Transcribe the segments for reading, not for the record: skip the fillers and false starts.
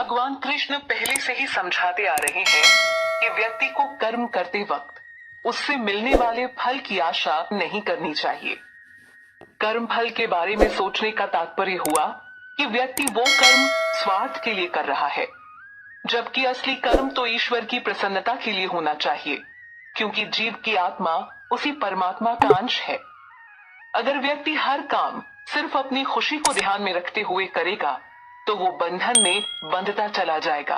भगवान कृष्ण पहले से ही समझाते आ रहे हैं कि व्यक्ति को कर्म करते वक्त उससे मिलने वाले फल की आशा नहीं करनी चाहिए। कर्म फल के बारे में सोचने का तात्पर्य हुआ कि व्यक्ति वो कर्म स्वार्थ के लिए कर रहा है, जबकि असली कर्म तो ईश्वर की प्रसन्नता के लिए होना चाहिए, क्योंकि जीव की आत्मा उसी परमात्मा का अंश है। अगर व्यक्ति हर काम सिर्फ अपनी खुशी को ध्यान में रखते हुए करेगा तो वो बंधन में बंधता चला जाएगा।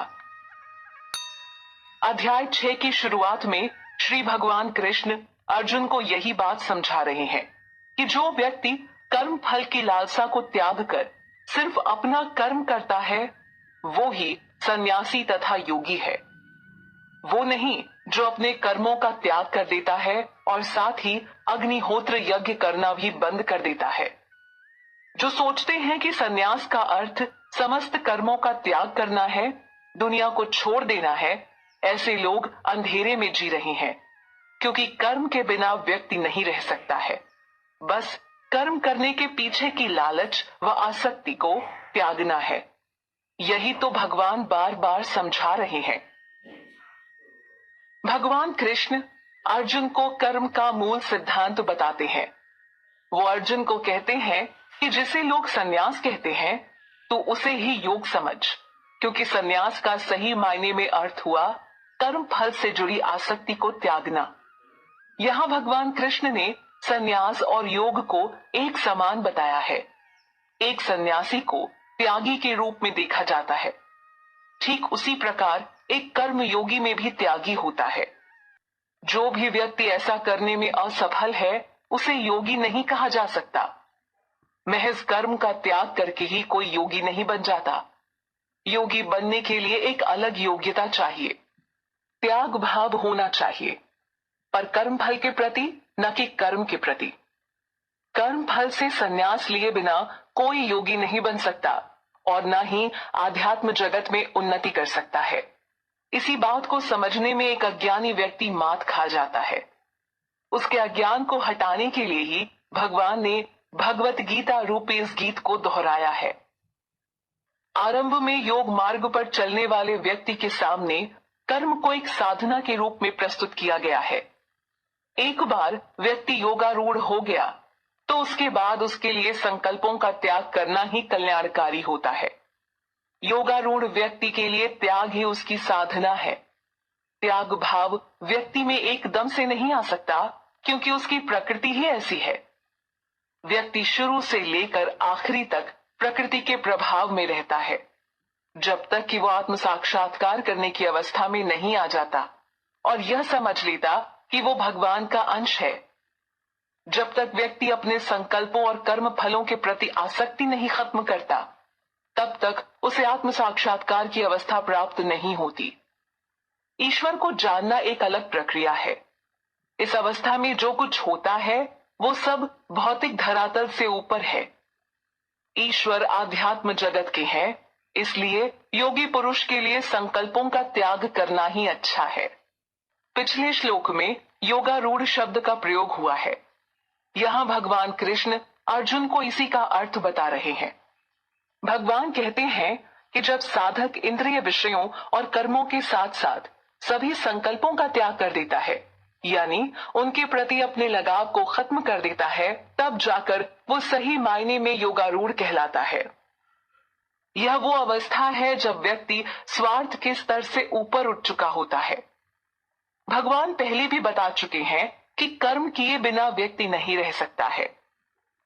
अध्याय 6 की शुरुआत में श्री भगवान कृष्ण अर्जुन को यही बात समझा रहे हैं कि जो व्यक्ति कर्म फल की लालसा को त्याग कर सिर्फ अपना कर्म करता है वो ही सन्यासी तथा योगी है। वो नहीं जो अपने कर्मों का त्याग कर देता है और साथ ही अग्निहोत्र यज्ञ करना भी बंद कर देता है। जो सोचते हैं कि सन्यास का अर्थ समस्त कर्मों का त्याग करना है, दुनिया को छोड़ देना है, ऐसे लोग अंधेरे में जी रहे हैं, क्योंकि कर्म के बिना व्यक्ति नहीं रह सकता है। बस कर्म करने के पीछे की लालच व आसक्ति को त्यागना है। यही तो भगवान बार बार समझा रहे हैं। भगवान कृष्ण अर्जुन को कर्म का मूल सिद्धांत बताते हैं। वो अर्जुन को कहते हैं कि जिसे लोग सन्यास कहते हैं तो उसे ही योग समझ, क्योंकि सन्यास का सही मायने में अर्थ हुआ कर्म फल से जुड़ी आसक्ति को त्यागना। यहाँ भगवान कृष्ण ने सन्यास और योग को एक समान बताया है। एक सन्यासी को त्यागी के रूप में देखा जाता है, ठीक उसी प्रकार एक कर्म योगी में भी त्यागी होता है। जो भी व्यक्ति ऐसा करने में असफल है उसे योगी नहीं कहा जा सकता। महज कर्म का त्याग करके ही कोई योगी नहीं बन जाता। योगी बनने के लिए एक अलग योग्यता चाहिए, त्याग भाव होना चाहिए, पर कर्म फल के प्रति न कि कर्म के प्रति। कर्म फल से संन्यास लिए बिना कोई योगी नहीं बन सकता और न ही आध्यात्म जगत में उन्नति कर सकता है। इसी बात को समझने में एक अज्ञानी व्यक्ति मात खा जाता है। उसके अज्ञान को हटाने के लिए ही भगवान ने भगवत गीता रूपी इस गीत को दोहराया है। आरंभ में योग मार्ग पर चलने वाले व्यक्ति के सामने कर्म को एक साधना के रूप में प्रस्तुत किया गया है। एक बार व्यक्ति योगारूढ़ हो गया तो उसके बाद उसके लिए संकल्पों का त्याग करना ही कल्याणकारी होता है। योगारूढ़ व्यक्ति के लिए त्याग ही उसकी साधना है। त्याग भाव व्यक्ति में एकदम से नहीं आ सकता, क्योंकि उसकी प्रकृति ही ऐसी है। व्यक्ति शुरू से लेकर आखिरी तक प्रकृति के प्रभाव में रहता है, जब तक कि वो आत्म साक्षात्कार करने की अवस्था में नहीं आ जाता और यह समझ लेता कि वो भगवान का अंश है। जब तक व्यक्ति अपने संकल्पों और कर्म फलों के प्रति आसक्ति नहीं खत्म करता, तब तक उसे आत्म साक्षात्कार की अवस्था प्राप्त नहीं होती। ईश्वर को जानना एक अलग प्रक्रिया है। इस अवस्था में जो कुछ होता है वो सब भौतिक धरातल से ऊपर है। ईश्वर आध्यात्म जगत के हैं, इसलिए योगी पुरुष के लिए संकल्पों का त्याग करना ही अच्छा है। पिछले श्लोक में योगारूढ़ शब्द का प्रयोग हुआ है। यहाँ भगवान कृष्ण अर्जुन को इसी का अर्थ बता रहे हैं। भगवान कहते हैं कि जब साधक इंद्रिय विषयों और कर्मों के साथ साथ सभी संकल्पों का त्याग कर देता है, यानी उनके प्रति अपने लगाव को खत्म कर देता है, तब जाकर वो सही मायने में योगारूढ़ कहलाता है। यह वो अवस्था है जब व्यक्ति स्वार्थ के स्तर से ऊपर उठ चुका होता है। भगवान पहले भी बता चुके हैं कि कर्म किए बिना व्यक्ति नहीं रह सकता है।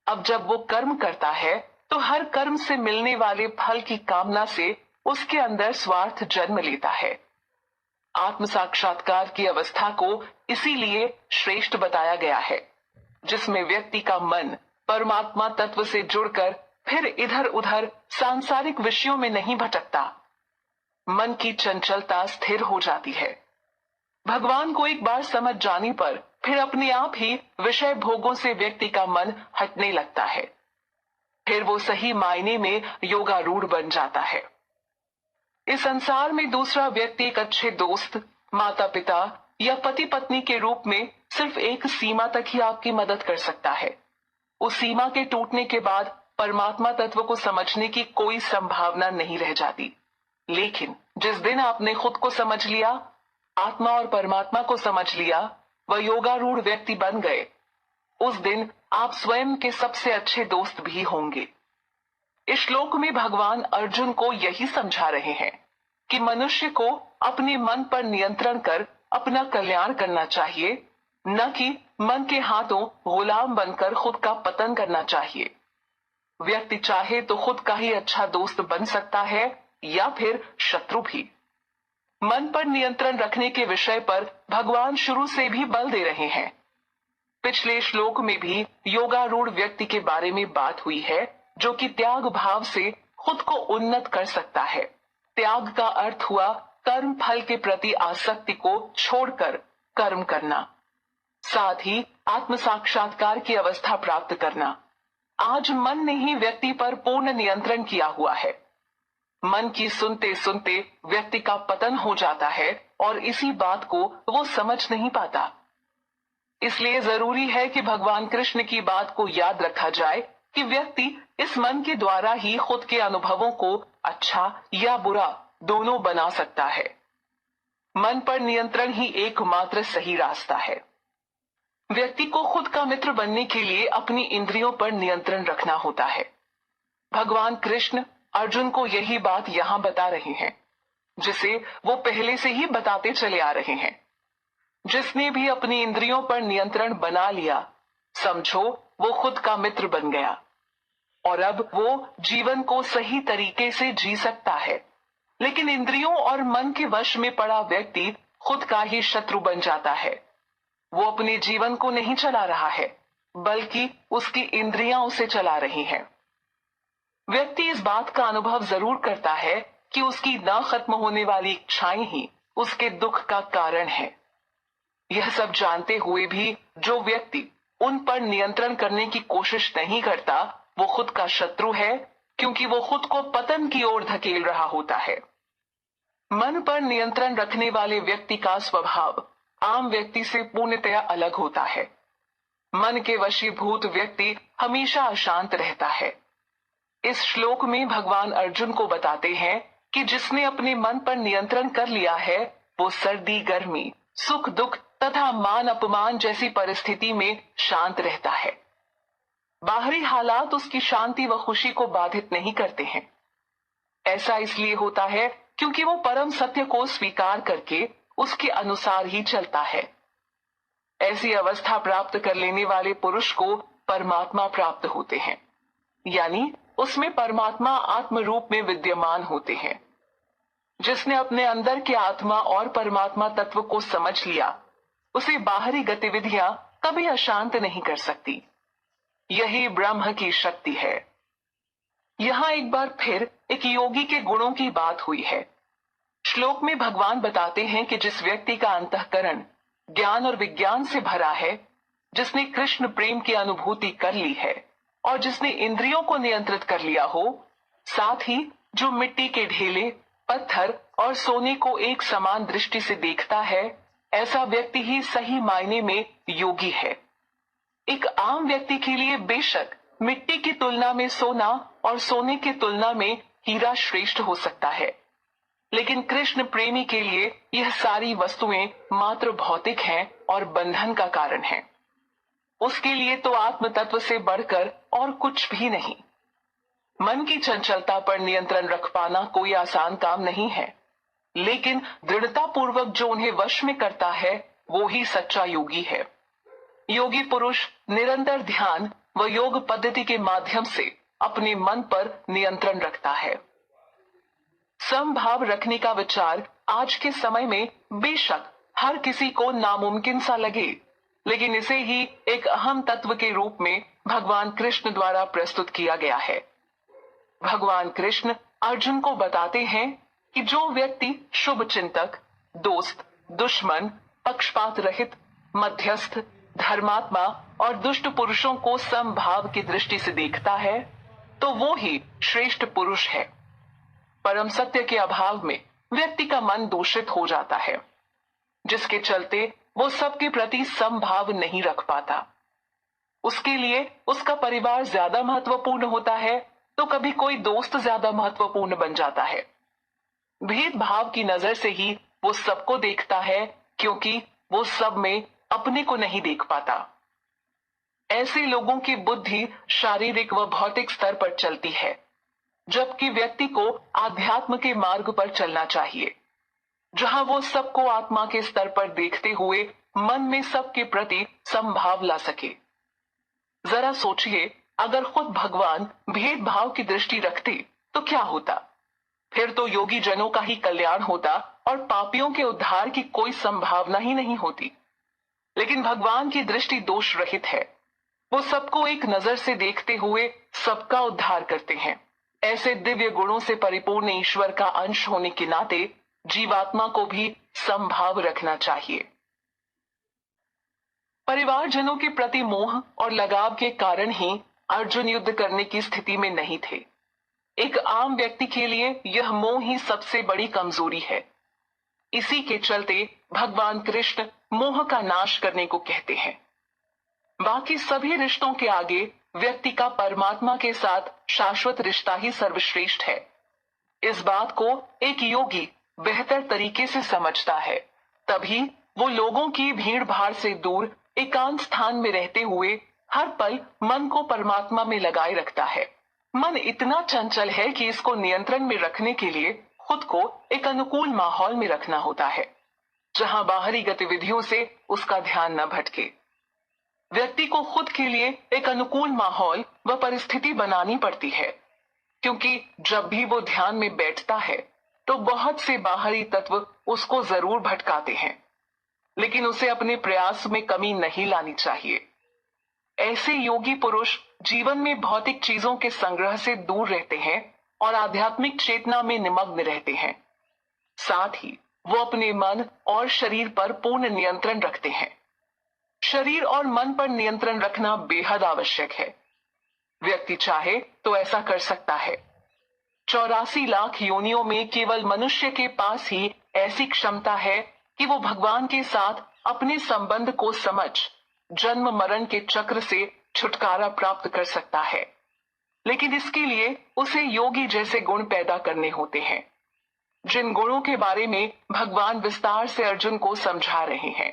अब जब वो कर्म करता है तो हर कर्म से मिलने वाले फल की कामना से उसके अंदर स्वार्थ जन्म लेता है। आत्म साक्षात्कार की अवस्था को इसीलिए श्रेष्ठ बताया गया है, जिसमें व्यक्ति का मन परमात्मा तत्व से जुड़कर फिर इधर उधर सांसारिक विषयों में नहीं भटकता। मन की चंचलता स्थिर हो जाती है। भगवान को एक बार समझ जाने पर फिर अपने आप ही विषय भोगों से व्यक्ति का मन हटने लगता है। फिर वो सही मायने में योगारूढ़ बन जाता है। इस संसार में दूसरा व्यक्ति एक अच्छे दोस्त, माता पिता या पति पत्नी के रूप में सिर्फ एक सीमा तक ही आपकी मदद कर सकता है। उस सीमा के टूटने के बाद परमात्मा तत्व को समझने की कोई संभावना नहीं रह जाती। लेकिन जिस दिन आपने खुद को समझ लिया, आत्मा और परमात्मा को समझ लिया, व योगारूढ़ व्यक्ति बन गए, उस दिन आप स्वयं के सबसे अच्छे दोस्त भी होंगे। इस श्लोक में भगवान अर्जुन को यही समझा रहे हैं कि मनुष्य को अपने मन पर नियंत्रण कर अपना कल्याण करना चाहिए, न कि मन के हाथों गुलाम बनकर खुद का पतन करना चाहिए। व्यक्ति चाहे तो खुद का ही अच्छा दोस्त बन सकता है या फिर शत्रु भी। मन पर नियंत्रण रखने के विषय पर भगवान शुरू से भी बल दे रहे हैं। पिछले श्लोक में भी योगारूढ़ व्यक्ति के बारे में बात हुई है, जो कि त्याग भाव से खुद को उन्नत कर सकता है। त्याग का अर्थ हुआ कर्म फल के प्रति आसक्ति को छोड़कर कर्म करना, साथ ही आत्म साक्षात्कार की अवस्था प्राप्त करना। आज मन ने ही व्यक्ति पर पूर्ण नियंत्रण किया हुआ है। मन की सुनते सुनते व्यक्ति का पतन हो जाता है और इसी बात को वो समझ नहीं पाता। इसलिए जरूरी है कि भगवान कृष्ण की बात को याद रखा जाए कि व्यक्ति इस मन के द्वारा ही खुद के अनुभवों को अच्छा या बुरा दोनों बना सकता है। मन पर नियंत्रण ही एकमात्र सही रास्ता है। व्यक्ति को खुद का मित्र बनने के लिए अपनी इंद्रियों पर नियंत्रण रखना होता है। भगवान कृष्ण अर्जुन को यही बात यहाँ बता रहे हैं, जिसे वो पहले से ही बताते चले आ रहे हैं। जिसने भी अपनी इंद्रियों पर नियंत्रण बना लिया, समझो वो खुद का मित्र बन गया और अब वो जीवन को सही तरीके से जी सकता है। लेकिन इंद्रियों और मन के वश में पड़ा व्यक्ति खुद का ही शत्रु बन जाता है। वो अपने जीवन को नहीं चला रहा है, बल्कि उसकी इंद्रियां उसे चला रही हैं। व्यक्ति इस बात का अनुभव जरूर करता है कि उसकी न खत्म होने वाली इच्छाएं ही उसके दुख का कारण है। यह सब जानते हुए भी जो व्यक्ति उन पर नियंत्रण करने की कोशिश नहीं करता, वो खुद का शत्रु है, क्योंकि वो खुद को पतन की ओर धकेल रहा होता है। मन पर नियंत्रण रखने वाले व्यक्ति का स्वभाव आम व्यक्ति से पूर्णतया अलग होता है। मन के वशीभूत व्यक्ति हमेशा अशांत रहता है। इस श्लोक में भगवान अर्जुन को बताते हैं कि जिसने अपने मन पर नियंत्रण कर लिया है, वो सर्दी गर्मी, सुख दुख तथा मान अपमान जैसी परिस्थिति में शांत रहता है। बाहरी हालात उसकी शांति व खुशी को बाधित नहीं करते हैं। ऐसा इसलिए होता है क्योंकि वो परम सत्य को स्वीकार करके उसके अनुसार ही चलता है। ऐसी अवस्था प्राप्त कर लेने वाले पुरुष को परमात्मा प्राप्त होते हैं, यानी उसमें परमात्मा आत्म रूप में विद्यमान होते हैं। जिसने अपने अंदर के आत्मा और परमात्मा तत्व को समझ लिया, उसे बाहरी गतिविधियां कभी अशांत नहीं कर सकती। यही ब्रह्म की शक्ति है। यहाँ एक बार फिर एक योगी के गुणों की बात हुई है। श्लोक में भगवान बताते हैं कि जिस व्यक्ति का अंतःकरण ज्ञान और विज्ञान से भरा है, जिसने कृष्ण प्रेम की अनुभूति कर ली है और जिसने इंद्रियों को नियंत्रित कर लिया हो, साथ ही जो मिट्टी के ढेले, पत्थर और सोने को एक समान दृष्टि से देखता है, ऐसा व्यक्ति ही सही मायने में योगी है। एक आम व्यक्ति के लिए बेशक मिट्टी की तुलना में सोना और सोने की तुलना में हीरा श्रेष्ठ हो सकता है, लेकिन कृष्ण प्रेमी के लिए यह सारी वस्तुएं मात्र भौतिक हैं और बंधन का कारण हैं। उसके लिए तो आत्म तत्व से बढ़कर और कुछ भी नहीं। मन की चंचलता पर नियंत्रण रख पाना कोई आसान काम नहीं है, लेकिन दृढ़ता पूर्वक जो उन्हें वश में करता है, वो ही सच्चा योगी है। योगी पुरुष निरंतर ध्यान व योग पद्धति के माध्यम से अपने मन पर नियंत्रण रखता है। समभाव रखने का विचार आज के समय में बेशक हर किसी को नामुमकिन सा लगे, लेकिन इसे ही एक अहम तत्व के रूप में भगवान कृष्ण द्वारा प्रस्तुत किया गया है। भगवान कृष्ण अर्जुन को बताते हैं कि जो व्यक्ति शुभ चिंतक, दोस्त, दुश्मन, पक्षपात रहित, मध्यस्थ, धर्मात्मा और दुष्ट पुरुषों को समभाव की दृष्टि से देखता है, तो वो ही श्रेष्ठ पुरुष है। परम सत्य के अभाव में व्यक्ति का मन दूषित हो जाता है, जिसके चलते वो सबके प्रति समभाव नहीं रख पाता। उसके लिए उसका परिवार ज्यादा महत्वपूर्ण होता है, तो कभी कोई दोस्त ज्यादा महत्वपूर्ण बन जाता है। भेदभाव की नजर से ही वो सबको देखता है, क्योंकि वो सब में अपने को नहीं देख पाता। ऐसे लोगों की बुद्धि शारीरिक व भौतिक स्तर पर चलती है, जबकि व्यक्ति को आध्यात्म के मार्ग पर चलना चाहिए, जहां वो सबको आत्मा के स्तर पर देखते हुए मन में सबके प्रति समभाव ला सके। जरा सोचिए, अगर खुद भगवान भेदभाव की दृष्टि रखते तो क्या होता? फिर तो योगी जनों का ही कल्याण होता और पापियों के उद्धार की कोई संभावना ही नहीं होती। लेकिन भगवान की दृष्टि दोष रहित है। वो सबको एक नजर से देखते हुए सबका उद्धार करते हैं। ऐसे दिव्य गुणों से परिपूर्ण ईश्वर का अंश होने के नाते जीवात्मा को भी समभाव रखना चाहिए। परिवारजनों के प्रति मोह और लगाव के कारण ही अर्जुन युद्ध करने की स्थिति में नहीं थे। एक आम व्यक्ति के लिए यह मोह ही सबसे बड़ी कमजोरी है। इसी के चलते भगवान कृष्ण मोह का नाश करने को कहते हैं। बाकी सभी रिश्तों के आगे व्यक्ति का परमात्मा के साथ शाश्वत रिश्ता ही सर्वश्रेष्ठ है। इस बात को एक योगी बेहतर तरीके से समझता है, तभी वो लोगों की भीड़ भाड़ से दूर एकांत स्थान में रहते हुए हर पल मन को परमात्मा में लगाए रखता है। मन इतना चंचल है कि इसको नियंत्रण में रखने के लिए खुद को एक अनुकूल माहौल में रखना होता है, जहां बाहरी गतिविधियों से उसका ध्यान न भटके। व्यक्ति को खुद के लिए एक अनुकूल माहौल व परिस्थिति बनानी पड़ती है, क्योंकि जब भी वो ध्यान में बैठता है तो बहुत से बाहरी तत्व उसको जरूर भटकाते हैं, लेकिन उसे अपने प्रयास में कमी नहीं लानी चाहिए। ऐसे योगी पुरुष जीवन में भौतिक चीजों के संग्रह से दूर रहते हैं और आध्यात्मिक चेतना में निमग्न रहते हैं। साथ ही वो अपने मन और शरीर पर पूर्ण नियंत्रण रखते हैं। शरीर और मन पर नियंत्रण रखना बेहद आवश्यक है। व्यक्ति चाहे तो ऐसा कर सकता है। 84 लाख योनियों में केवल मनुष्य के पास ही ऐसी क्षमता है कि वो भगवान के साथ अपने संबंध को समझ जन्म मरण के चक्र से छुटकारा प्राप्त कर सकता है। लेकिन इसके लिए उसे योगी जैसे गुण पैदा करने होते हैं, जिन गुणों के बारे में भगवान विस्तार से अर्जुन को समझा रहे हैं।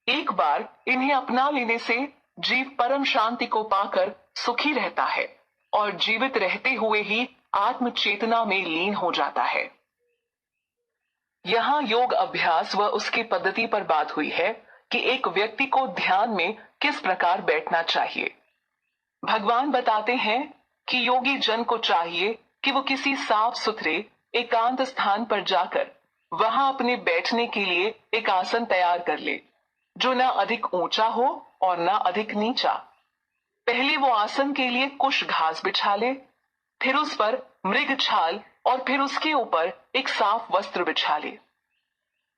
एक बार इन्हें अपना लेने से जीव परम शांति को पाकर सुखी रहता है और जीवित रहते हुए ही आत्म चेतना में लीन हो जाता है। यहाँ योग अभ्यास व उसकी पद्धति पर बात हुई है कि एक व्यक्ति को ध्यान में किस प्रकार बैठना चाहिए। भगवान बताते हैं कि योगी जन को चाहिए कि वो किसी साफ सुथरे एकांत स्थान पर जाकर वहां अपने बैठने के लिए एक आसन तैयार कर ले, जो ना अधिक ऊंचा हो और ना अधिक नीचा। पहले वो आसन के लिए कुछ घास बिछा ले, फिर उस पर मृग छाल और फिर उसके ऊपर एक साफ वस्त्र बिछा ले।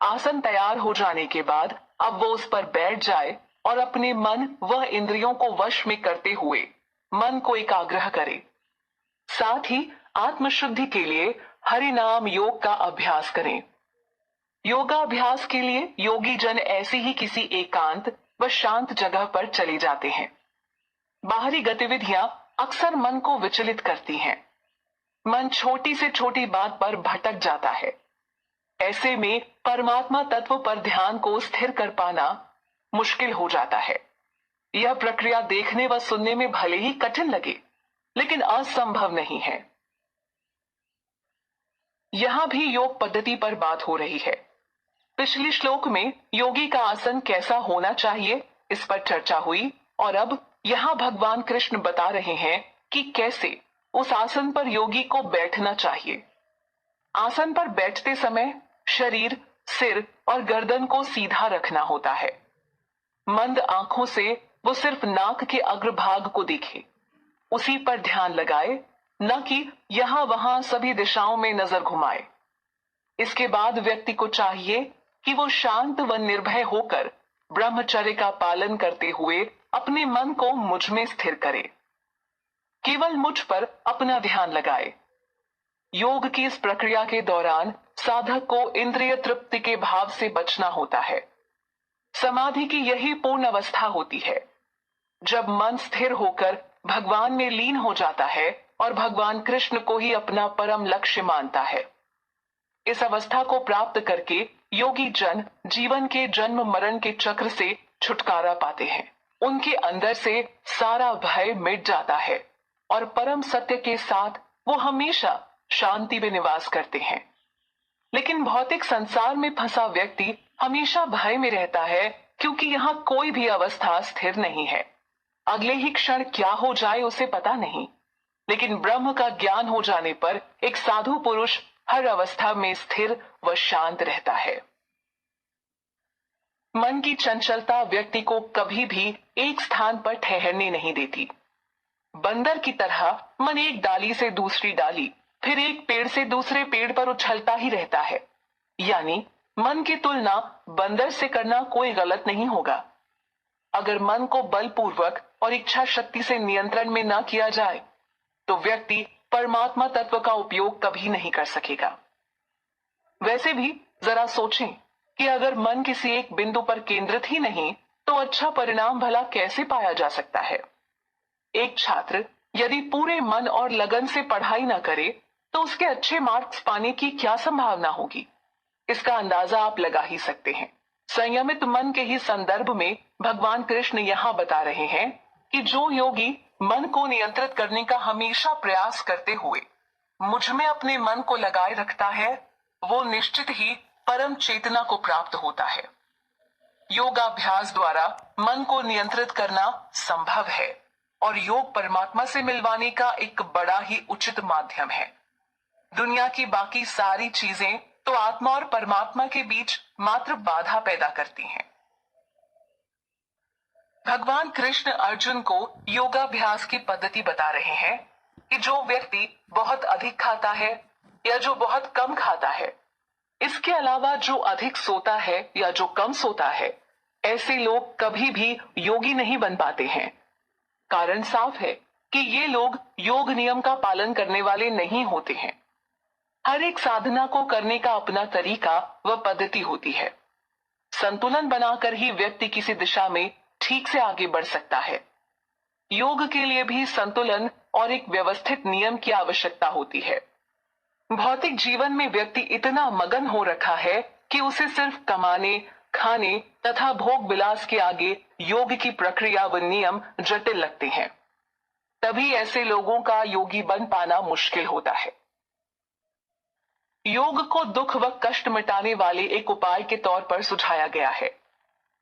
आसन तैयार हो जाने के बाद अब वो उस पर बैठ जाए और अपने मन व इंद्रियों को वश में करते हुए मन को एकाग्र करे। साथ ही आत्मशुद्धि के लिए हरि नाम योग का अभ्यास करें। योगाभ्यास के लिए योगी जन ऐसी ही किसी एकांत व शांत जगह पर चले जाते हैं। बाहरी गतिविधियां अक्सर मन को विचलित करती हैं। मन छोटी से छोटी बात पर भटक जाता है। ऐसे में परमात्मा तत्व पर ध्यान को स्थिर कर पाना मुश्किल हो जाता है। यह प्रक्रिया देखने व सुनने में भले ही कठिन लगे, लेकिन असंभव नहीं है। यहां भी योग पद्धति पर बात हो रही है। पिछले श्लोक में योगी का आसन कैसा होना चाहिए इस पर चर्चा हुई, और अब यहाँ भगवान कृष्ण बता रहे हैं कि कैसे उस आसन पर योगी को बैठना चाहिए। आसन पर बैठते समय शरीर, सिर और गर्दन को सीधा रखना होता है। मंद आंखों से वो सिर्फ नाक के अग्रभाग को देखे, उसी पर ध्यान लगाए, न कि यहां वहां सभी दिशाओं में नजर घुमाए। इसके बाद व्यक्ति को चाहिए कि वो शांत व निर्भय होकर ब्रह्मचर्य का पालन करते हुए अपने मन को मुझ में स्थिर करे। केवल मुझ पर अपना ध्यान लगाए। योग की इस प्रक्रिया के दौरान साधक को इंद्रिय तृप्ति के भाव से बचना होता है। समाधि की यही पूर्ण अवस्था होती है, जब मन स्थिर होकर भगवान में लीन हो जाता है और भगवान कृष्ण को ही अपना परम लक्ष्य मानता है। इस अवस्था को प्राप्त करके योगी जन जीवन के जन्म मरण के चक्र से छुटकारा पाते हैं। उनके अंदर से सारा भय मिट जाता है और परम सत्य के साथ वो हमेशा शांति में निवास करते हैं। लेकिन भौतिक संसार में फंसा व्यक्ति हमेशा भय में रहता है, क्योंकि यहाँ कोई भी अवस्था स्थिर नहीं है। अगले ही क्षण क्या हो जाए उसे पता नहीं। लेकिन ब्रह्म का ज्ञान हो जाने पर एक साधु पुरुष हर अवस्था में स्थिर व शांत रहता है। मन की चंचलता व्यक्ति को कभी भी एक स्थान पर ठहरने नहीं देती। बंदर की तरह मन एक डाली से दूसरी डाली, फिर एक पेड़ से दूसरे पेड़ पर उछलता ही रहता है। यानी मन की तुलना बंदर से करना कोई गलत नहीं होगा। अगर मन को बलपूर्वक और इच्छा शक्ति से नियंत्रण में न किया जाए तो व्यक्ति परमात्मा तत्व का उपयोग कभी नहीं कर सकेगा। वैसे भी जरा सोचें कि अगर मन किसी एक बिंदु पर केंद्रित ही नहीं तो अच्छा परिणाम भला कैसे पाया जा सकता है। एक छात्र यदि पूरे मन और लगन से पढ़ाई न करे तो उसके अच्छे मार्क्स पाने की क्या संभावना होगी। इसका अंदाजा आप लगा ही सकते हैं। संयमित मन के ही संदर्भ में भगवान कृष्ण यहाँ बता रहे हैं कि जो योगी मन को नियंत्रित करने का हमेशा प्रयास करते हुए मुझ में अपने मन को लगाए रखता है, वो निश्चित ही परम चेतना को प्राप्त होता है। योगाभ्यास द्वारा मन को नियंत्रित करना संभव है और योग परमात्मा से मिलवाने का एक बड़ा ही उचित माध्यम है। दुनिया की बाकी सारी चीजें तो आत्मा और परमात्मा के बीच मात्र बाधा पैदा करती हैं। भगवान कृष्ण अर्जुन को योगाभ्यास की पद्धति बता रहे हैं कि जो व्यक्ति बहुत अधिक खाता है या जो बहुत कम खाता है, इसके अलावा जो अधिक सोता है या जो कम सोता है, ऐसे लोग कभी भी योगी नहीं बन पाते हैं। कारण साफ है कि ये लोग योग नियम का पालन करने वाले नहीं होते हैं। हर एक साधना को करने का अपना तरीका व पद्धति होती है। संतुलन बनाकर ही व्यक्ति किसी दिशा में ठीक से आगे बढ़ सकता है। योग के लिए भी संतुलन और एक व्यवस्थित नियम की आवश्यकता होती है। भौतिक जीवन में व्यक्ति इतना मगन हो रखा है कि उसे सिर्फ कमाने, खाने तथा भोग विलास के आगे योग की प्रक्रिया व नियम जटिल लगते हैं। तभी ऐसे लोगों का योगी बन पाना मुश्किल होता है। योग को दुख व कष्ट मिटाने वाले एक उपाय के तौर पर सुझाया गया है।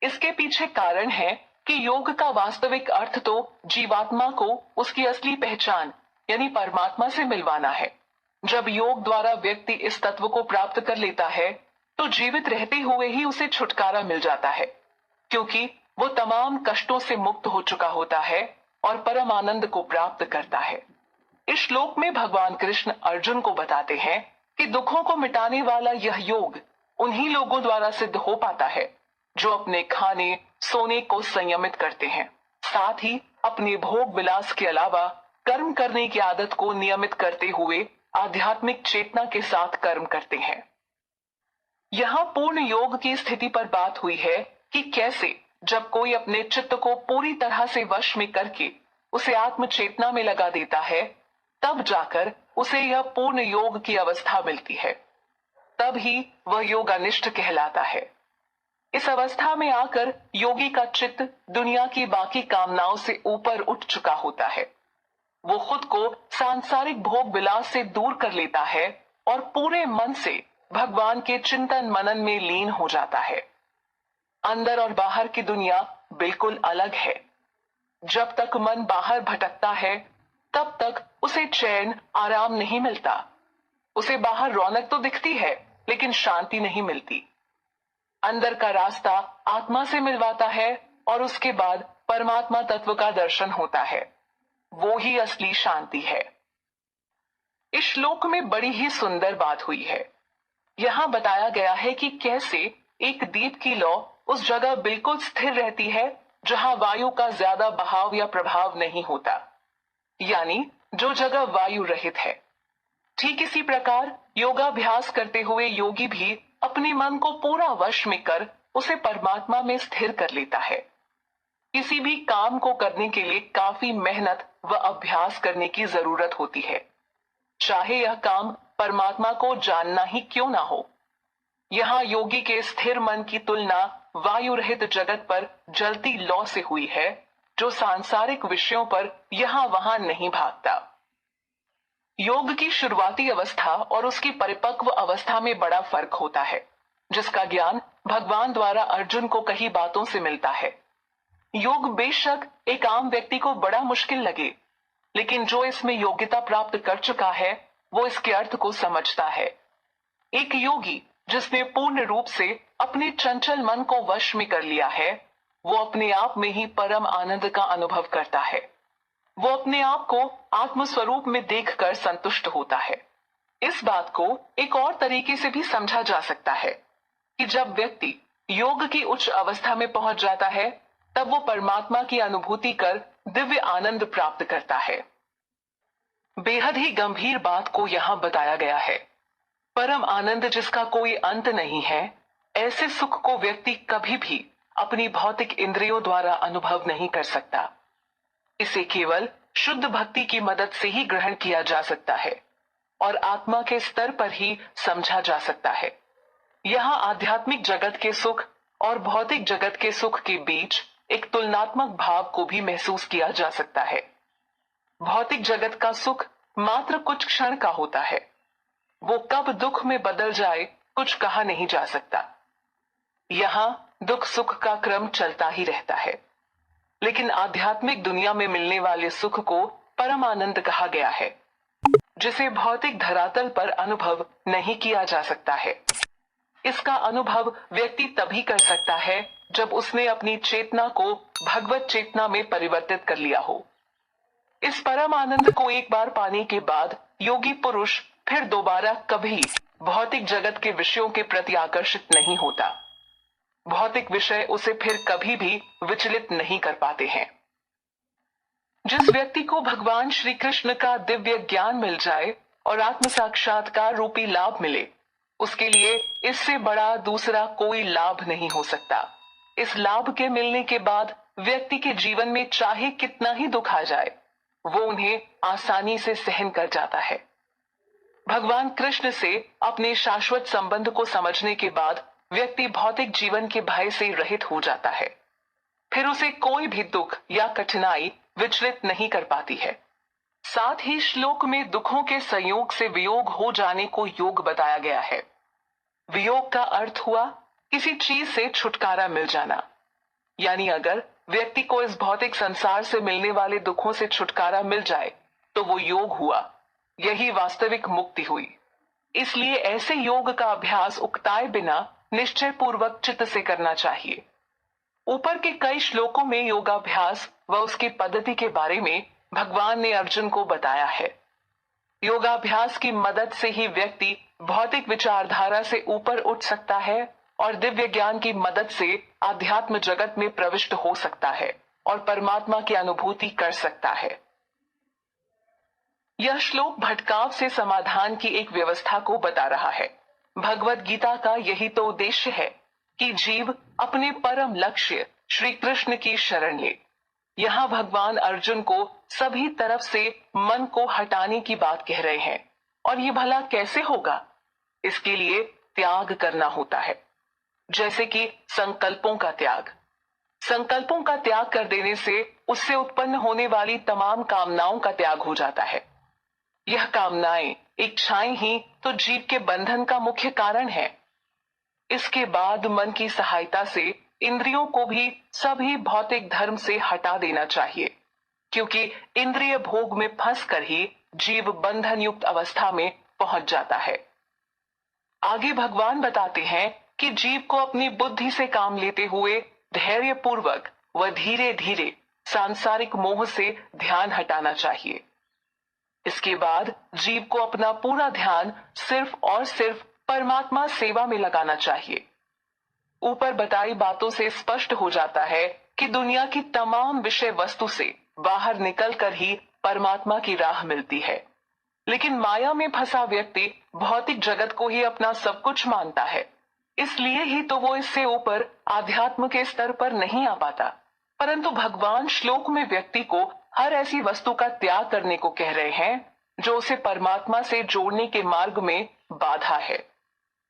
इसके पीछे कारण है कि योग का वास्तविक अर्थ तो जीवात्मा को उसकी असली पहचान यानी परमात्मा से मिलवाना है। जब योग द्वारा व्यक्ति इस तत्व को प्राप्त कर लेता है तो जीवित रहते हुए ही उसे छुटकारा मिल जाता है, क्योंकि वो तमाम कष्टों से मुक्त हो चुका होता है और परम आनंद को प्राप्त करता है। इस श्लोक में भगवान कृष्ण अर्जुन को बताते हैं कि दुखों को मिटाने वाला यह योग उन्हीं लोगों द्वारा सिद्ध हो पाता है जो अपने खाने सोने को संयमित करते हैं, साथ ही अपने भोग विलास के अलावा कर्म करने की आदत को नियमित करते हुए आध्यात्मिक चेतना के साथ कर्म करते हैं। यहाँ पूर्ण योग की स्थिति पर बात हुई है कि कैसे जब कोई अपने चित्त को पूरी तरह से वश में करके उसे आत्म चेतना में लगा देता है, तब जाकर उसे यह पूर्ण योग की अवस्था मिलती है। तब ही वह योगानिष्ठ कहलाता है। इस अवस्था में आकर योगी का चित्त दुनिया की बाकी कामनाओं से ऊपर उठ चुका होता है। वो खुद को सांसारिक भोग विलास से दूर कर लेता है और पूरे मन से भगवान के चिंतन मनन में लीन हो जाता है। अंदर और बाहर की दुनिया बिल्कुल अलग है। जब तक मन बाहर भटकता है तब तक उसे चैन आराम नहीं मिलता। उसे बाहर रौनक तो दिखती है लेकिन शांति नहीं मिलती। अंदर का रास्ता आत्मा से मिलवाता है और उसके बाद परमात्मा तत्व का दर्शन होता है। वो ही असली शांति है। इस श्लोक में बड़ी ही सुंदर बात हुई है। यहाँ बताया गया है कि कैसे एक दीप की लौ उस जगह बिल्कुल स्थिर रहती है जहाँ वायु का ज्यादा बहाव या प्रभाव नहीं होता, यानी जो जगह वायु रहित है। ठीक इसी प्रकार योगाभ्यास करते हुए योगी भी अपने मन को पूरा वश में कर उसे परमात्मा में स्थिर कर लेता है। किसी भी काम को करने के लिए काफी मेहनत व अभ्यास करने की जरूरत होती है। चाहे यह काम परमात्मा को जानना ही क्यों ना हो। यहाँ योगी के स्थिर मन की तुलना वायु रहित जगत पर जलती लौ से हुई है, जो सांसारिक विषयों पर यहाँ वहां नहीं भागता। योग की शुरुआती अवस्था और उसकी परिपक्व अवस्था में बड़ा फर्क होता है, जिसका ज्ञान भगवान द्वारा अर्जुन को कही बातों से मिलता है। योग बेशक एक आम व्यक्ति को बड़ा मुश्किल लगे, लेकिन जो इसमें योग्यता प्राप्त कर चुका है वो इसके अर्थ को समझता है। एक योगी जिसने पूर्ण रूप से अपने चंचल मन को वश में कर लिया है, वो अपने आप में ही परम आनंद का अनुभव करता है। वो अपने आप को आत्म स्वरूप में देखकर संतुष्ट होता है। इस बात को एक और तरीके से भी समझा जा सकता है कि जब व्यक्ति योग की उच्च अवस्था में पहुंच जाता है, तब वो परमात्मा की अनुभूति कर दिव्य आनंद प्राप्त करता है। बेहद ही गंभीर बात को यहाँ बताया गया है। परम आनंद जिसका कोई अंत नहीं है, ऐसे सुख को व्यक्ति कभी भी अपनी भौतिक इंद्रियों द्वारा अनुभव नहीं कर सकता। इसे केवल शुद्ध भक्ति की मदद से ही ग्रहण किया जा सकता है और आत्मा के स्तर पर ही समझा जा सकता है। यहाँ आध्यात्मिक जगत के सुख और भौतिक जगत के सुख के बीच एक तुलनात्मक भाव को भी महसूस किया जा सकता है। भौतिक जगत का सुख मात्र कुछ क्षण का होता है। वो कब दुख में बदल जाए कुछ कहा नहीं जा सकता। यहाँ दुख सुख का क्रम चलता ही रहता है। लेकिन आध्यात्मिक दुनिया में मिलने वाले सुख को परम आनंद कहा गया है, जिसे भौतिक धरातल पर अनुभव नहीं किया जा सकता है। इसका अनुभव व्यक्ति तभी कर सकता है जब उसने अपनी चेतना को भगवत चेतना में परिवर्तित कर लिया हो। इस परम आनंद को एक बार पाने के बाद योगी पुरुष फिर दोबारा कभी भौतिक जगत के विषयों के प्रति आकर्षित नहीं होता। भौतिक विषय उसे फिर कभी भी विचलित नहीं कर पाते हैं। जिस व्यक्ति को भगवान श्री कृष्ण का दिव्य ज्ञान मिल जाए और आत्म साक्षात्कार रूपी लाभ मिले, उसके लिए इससे बड़ा दूसरा कोई लाभ नहीं हो सकता। इस लाभ के मिलने के बाद व्यक्ति के जीवन में चाहे कितना ही दुख आ जाए, वो उन्हें आसानी से सहन कर जाता है। भगवान कृष्ण से अपने शाश्वत संबंध को समझने के बाद व्यक्ति भौतिक जीवन के भय से रहित हो जाता है। फिर उसे कोई भी दुख या कठिनाई विचलित नहीं कर पाती है। साथ ही श्लोक में दुखों के संयोग से वियोग हो जाने को योग बताया गया है। वियोग का अर्थ हुआ किसी चीज से छुटकारा मिल जाना। यानी अगर व्यक्ति को इस भौतिक संसार से मिलने वाले दुखों से छुटकारा मिल जाए तो वो योग हुआ। यही वास्तविक मुक्ति हुई। इसलिए ऐसे योग का अभ्यास उकताए बिना निश्चय पूर्वक चित्त से करना चाहिए। ऊपर के कई श्लोकों में योगाभ्यास व उसकी पद्धति के बारे में भगवान ने अर्जुन को बताया है। योगाभ्यास की मदद से ही व्यक्ति भौतिक विचारधारा से ऊपर उठ सकता है और दिव्य ज्ञान की मदद से आध्यात्म जगत में प्रविष्ट हो सकता है और परमात्मा की अनुभूति कर सकता है। यह श्लोक भटकाव से समाधान की एक व्यवस्था को बता रहा है। भगवत गीता का यही तो उद्देश्य है कि जीव अपने परम लक्ष्य श्री कृष्ण की शरण ले। यहाँ भगवान अर्जुन को सभी तरफ से मन को हटाने की बात कह रहे हैं। और ये भला कैसे होगा? इसके लिए त्याग करना होता है, जैसे कि संकल्पों का त्याग। संकल्पों का त्याग कर देने से उससे उत्पन्न होने वाली तमाम कामनाओं का त्याग हो जाता है। यह कामनाएं, इच्छाएं ही तो जीव के बंधन का मुख्य कारण है। इसके बाद मन की सहायता से इंद्रियों को भी सभी भौतिक धर्म से हटा देना चाहिए, क्योंकि इंद्रिय भोग में फंसकर ही जीव बंधन युक्त अवस्था में पहुंच जाता है। आगे भगवान बताते हैं कि जीव को अपनी बुद्धि से काम लेते हुए धैर्य पूर्वक व धीरे धीरे सांसारिक मोह से ध्यान हटाना चाहिए। इसके बाद जीव को अपना पूरा ध्यान सिर्फ और सिर्फ परमात्मा सेवा में लगाना चाहिए। ऊपर बताई बातों से स्पष्ट हो जाता है कि दुनिया की तमाम विषय वस्तु से बाहर निकलकर ही परमात्मा की राह मिलती है। लेकिन माया में फंसा व्यक्ति भौतिक जगत को ही अपना सब कुछ मानता है। इसलिए ही तो वो इससे ऊपर आध्यात्म के स्तर पर नहीं आ पाता। परंतु भगवान श्लोक में व्यक्ति को हर ऐसी वस्तु का त्याग करने को कह रहे हैं जो उसे परमात्मा से जोड़ने के मार्ग में बाधा है।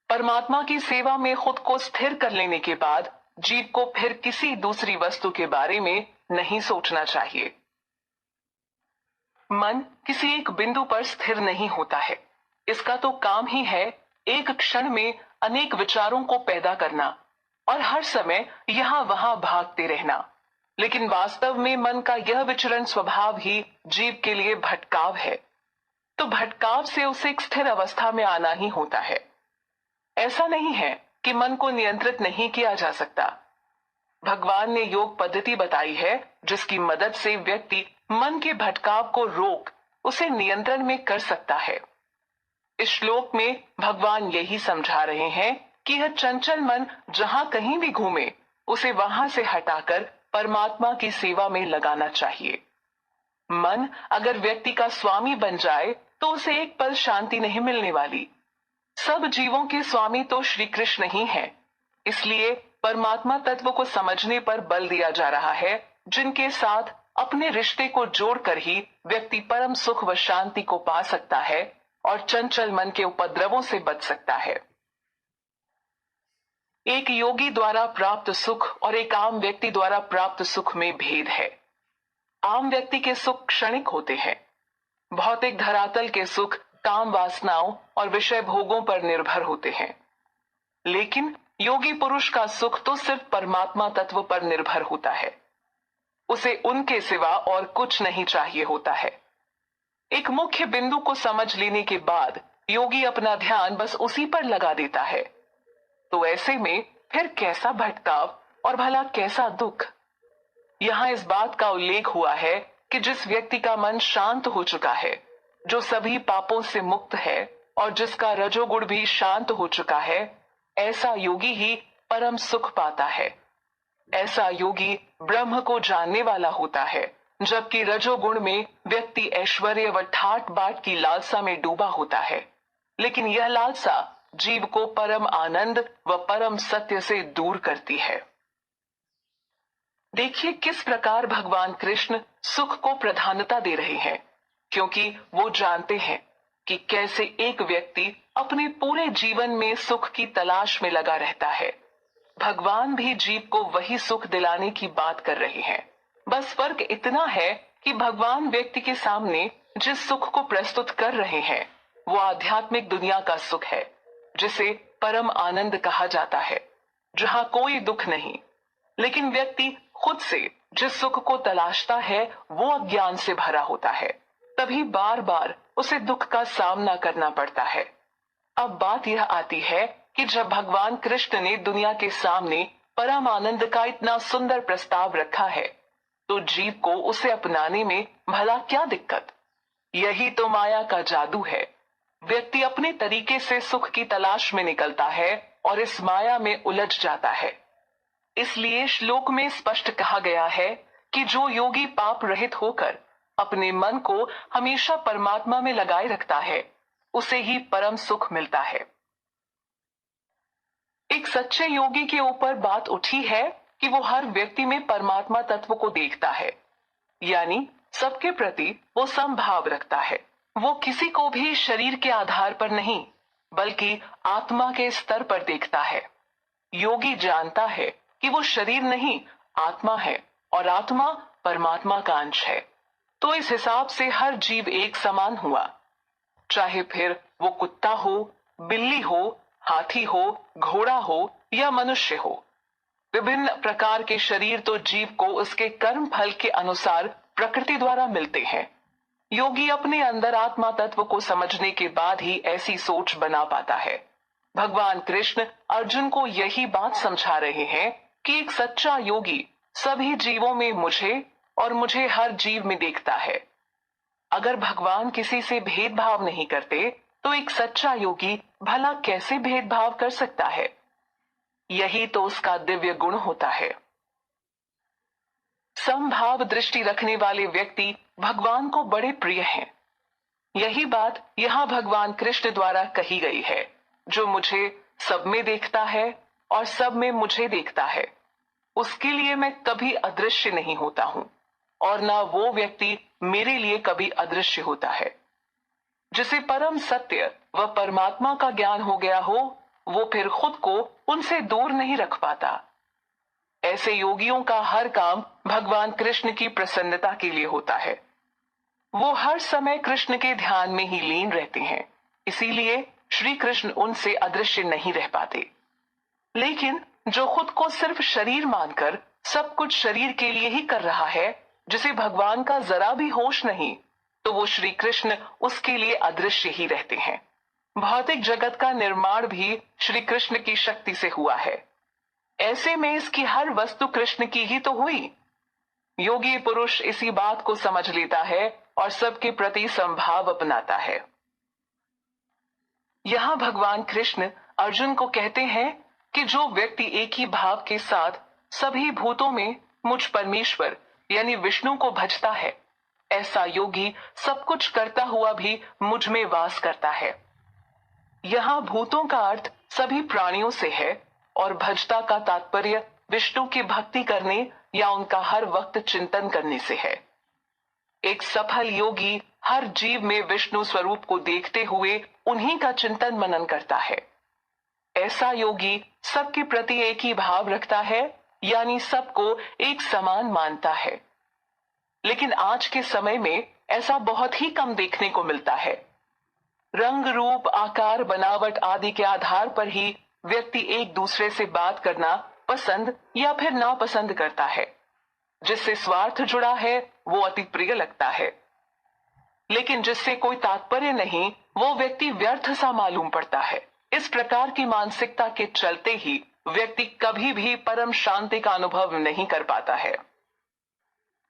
परमात्मा की सेवा में खुद को स्थिर कर लेने के बाद जीव को फिर किसी दूसरी वस्तु के बारे में नहीं सोचना चाहिए। मन किसी एक बिंदु पर स्थिर नहीं होता है। इसका तो काम ही है एक क्षण में अनेक विचारों को पैदा करना और हर समय यहां वहां भागते रहना। लेकिन वास्तव में मन का यह विचरण स्वभाव ही जीव के लिए भटकाव है। तो भटकाव से उसे एक स्थिर अवस्था में आना ही होता है। ऐसा नहीं है कि मन को नियंत्रित नहीं किया जा सकता। भगवान ने योग पद्धति बताई है जिसकी मदद से व्यक्ति मन के भटकाव को रोक उसे नियंत्रण में कर सकता है। इस श्लोक में भगवान यही समझा रहे हैं कि यह चंचल मन जहां कहीं भी घूमे उसे वहां से हटाकर परमात्मा की सेवा में लगाना चाहिए। मन अगर व्यक्ति का स्वामी बन जाए तो उसे एक पल शांति नहीं मिलने वाली। सब जीवों के स्वामी तो श्री कृष्ण ही हैं। इसलिए परमात्मा तत्व को समझने पर बल दिया जा रहा है, जिनके साथ अपने रिश्ते को जोड़कर ही व्यक्ति परम सुख व शांति को पा सकता है और चंचल मन के उपद्रवों से बच सकता है। एक योगी द्वारा प्राप्त सुख और एक आम व्यक्ति द्वारा प्राप्त सुख में भेद है। आम व्यक्ति के सुख क्षणिक होते हैं। भौतिक धरातल के सुख काम वासनाओं और विषय भोगों पर निर्भर होते हैं। लेकिन योगी पुरुष का सुख तो सिर्फ परमात्मा तत्व पर निर्भर होता है। उसे उनके सिवा और कुछ नहीं चाहिए होता है। एक मुख्य बिंदु को समझ लेने के बाद योगी अपना ध्यान बस उसी पर लगा देता है। तो ऐसे में फिर कैसा भटकाव और भला कैसा दुख। यहां इस बात का उल्लेख हुआ है कि जिस व्यक्ति का मन शांत हो चुका है, जो सभी पापों से मुक्त है और जिसका रजोगुण भी शांत हो चुका है, ऐसा योगी ही परम सुख पाता है। ऐसा योगी ब्रह्म को जानने वाला होता है, जबकि रजोगुण में व्यक्ति ऐश्वर्य व ठाट बाट की लालसा में डूबा होता है। लेकिन यह लालसा जीव को परम आनंद व परम सत्य से दूर करती है। देखिए किस प्रकार भगवान कृष्ण सुख को प्रधानता दे रहे हैं, क्योंकि वो जानते हैं कि कैसे एक व्यक्ति अपने पूरे जीवन में सुख की तलाश में लगा रहता है। भगवान भी जीव को वही सुख दिलाने की बात कर रहे हैं। बस फर्क इतना है कि भगवान व्यक्ति के सामने जिस सुख को प्रस्तुत कर रहे हैं वो आध्यात्मिक दुनिया का सुख है, जिसे परम आनंद कहा जाता है, जहां कोई दुख नहीं। लेकिन व्यक्ति खुद से जिस सुख को तलाशता है वो अज्ञान से भरा होता है, तभी बार बार उसे दुख का सामना करना पड़ता है। अब बात यह आती है कि जब भगवान कृष्ण ने दुनिया के सामने परम आनंद का इतना सुंदर प्रस्ताव रखा है, तो जीव को उसे अपनाने में भला क्या दिक्कत। यही तो माया का जादू है। व्यक्ति अपने तरीके से सुख की तलाश में निकलता है और इस माया में उलझ जाता है। इसलिए श्लोक में स्पष्ट कहा गया है कि जो योगी पाप रहित होकर अपने मन को हमेशा परमात्मा में लगाए रखता है, उसे ही परम सुख मिलता है। एक सच्चे योगी के ऊपर बात उठी है कि वो हर व्यक्ति में परमात्मा तत्व को देखता है, यानी सबके प्रति वो समभाव रखता है। वो किसी को भी शरीर के आधार पर नहीं, बल्कि आत्मा के स्तर पर देखता है। योगी जानता है कि वो शरीर नहीं, आत्मा है और आत्मा परमात्मा का अंश है। तो इस हिसाब से हर जीव एक समान हुआ, चाहे फिर वो कुत्ता हो, बिल्ली हो, हाथी हो, घोड़ा हो या मनुष्य हो। विभिन्न प्रकार के शरीर तो जीव को उसके कर्म फल के अनुसार प्रकृति द्वारा मिलते हैं। योगी अपने अंदर आत्मा तत्व को समझने के बाद ही ऐसी सोच बना पाता है। भगवान कृष्ण अर्जुन को यही बात समझा रहे हैं कि एक सच्चा योगी सभी जीवों में मुझे और मुझे हर जीव में देखता है। अगर भगवान किसी से भेदभाव नहीं करते तो एक सच्चा योगी भला कैसे भेदभाव कर सकता है। यही तो उसका दिव्य गुण होता है। समभाव दृष्टि रखने वाले व्यक्ति भगवान को बड़े प्रिय हैं। यही बात यहाँ भगवान कृष्ण द्वारा कही गई है, जो मुझे सब में देखता है और सब में मुझे देखता है, उसके लिए मैं कभी अदृश्य नहीं होता हूँ और ना वो व्यक्ति मेरे लिए कभी अदृश्य होता है। जिसे परम सत्य व परमात्मा का ज्ञान हो गया हो, वो फिर खुद को उनसे दूर नहीं रख पाता। ऐसे योगियों का हर काम भगवान कृष्ण की प्रसन्नता के लिए होता है। वो हर समय कृष्ण के ध्यान में ही लीन रहते हैं, इसीलिए श्री कृष्ण उनसे अदृश्य नहीं रह पाते। लेकिन जो खुद को सिर्फ शरीर मानकर सब कुछ शरीर के लिए ही कर रहा है, जिसे भगवान का जरा भी होश नहीं, तो वो श्री कृष्ण उसके लिए अदृश्य ही रहते हैं। भौतिक जगत का निर्माण भी श्री कृष्ण की शक्ति से हुआ है। ऐसे में इसकी हर वस्तु कृष्ण की ही तो हुई। योगी पुरुष इसी बात को समझ लेता है और सबके प्रति संभाव अपनाता है। यहाँ भगवान कृष्ण अर्जुन को कहते हैं कि जो व्यक्ति एक ही भाव के साथ सभी भूतों में मुझ परमेश्वर यानी विष्णु को भजता है, ऐसा योगी सब कुछ करता हुआ भी मुझ में वास करता है। यहाँ भूतों का अर्थ सभी प्राणियों से है और भजता का तात्पर्य विष्णु की भक्ति करने या उनका हर वक्त चिंतन करने से है। एक सफल योगी हर जीव में विष्णु स्वरूप को देखते हुए उन्हीं का चिंतन मनन करता है। ऐसा योगी सबके प्रति एक ही भाव रखता है, यानी सबको एक समान मानता है। लेकिन आज के समय में ऐसा बहुत ही कम देखने को मिलता है। रंग रूप आकार बनावट आदि के आधार पर ही व्यक्ति एक दूसरे से बात करना पसंद या फिर नापसंद करता है। जिससे स्वार्थ जुड़ा है वो अति प्रिय लगता है, लेकिन जिससे कोई तात्पर्य नहीं वो व्यक्ति व्यर्थ सा मालूम पड़ता है। इस प्रकार की मानसिकता के चलते ही व्यक्ति कभी भी परम शांति का अनुभव नहीं कर पाता है।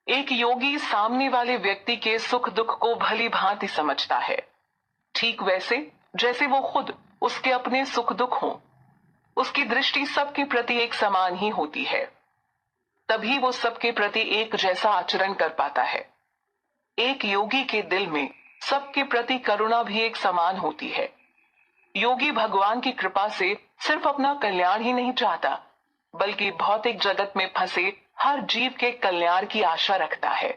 एक योगी सामने वाले व्यक्ति के सुख दुख को भली भांति समझता है, ठीक वैसे जैसे वो खुद उसके अपने सुख दुख हों। उसकी दृष्टि सबके प्रति एक समान ही होती है, तभी वो सबके प्रति एक जैसा आचरण कर पाता है। एक योगी के दिल में सबके प्रति करुणा भी एक समान होती है। योगी भगवान की कृपा से सिर्फ अपना कल्याण ही नहीं चाहता, बल्कि भौतिक जगत में फंसे हर जीव के कल्याण की आशा रखता है,